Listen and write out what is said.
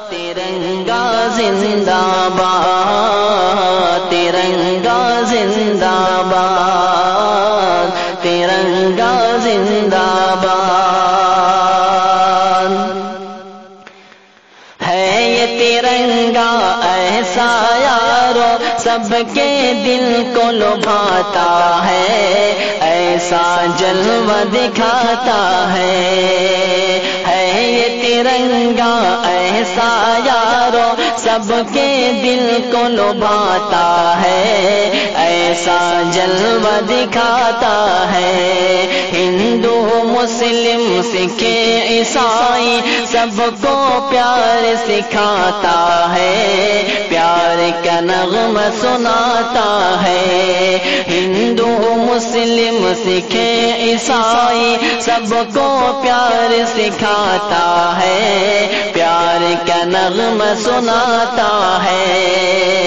ترنگا زندہ باد، ترنگا زندہ باد، ترنگا زندہ باد۔ ہے یہ ترنگا ایسا یارو سب کے دل کو لبھاتا ہے، ایسا جلوہ دکھاتا ہے۔ ہے یہ ترنگا ایسا یارو سب کے دل کو لبھاتا ہے، ایسا جلوہ دکھاتا ہے۔ ہندو مسلم سکھ عیسائی سب کو پیار سکھاتا ہے، پیار کا نغمہ سناتا ہے۔ ہندو مسلم سکھ عیسائی سب کو پیار سکھاتا ہے، پیار کا نغمہ سناتا ہے۔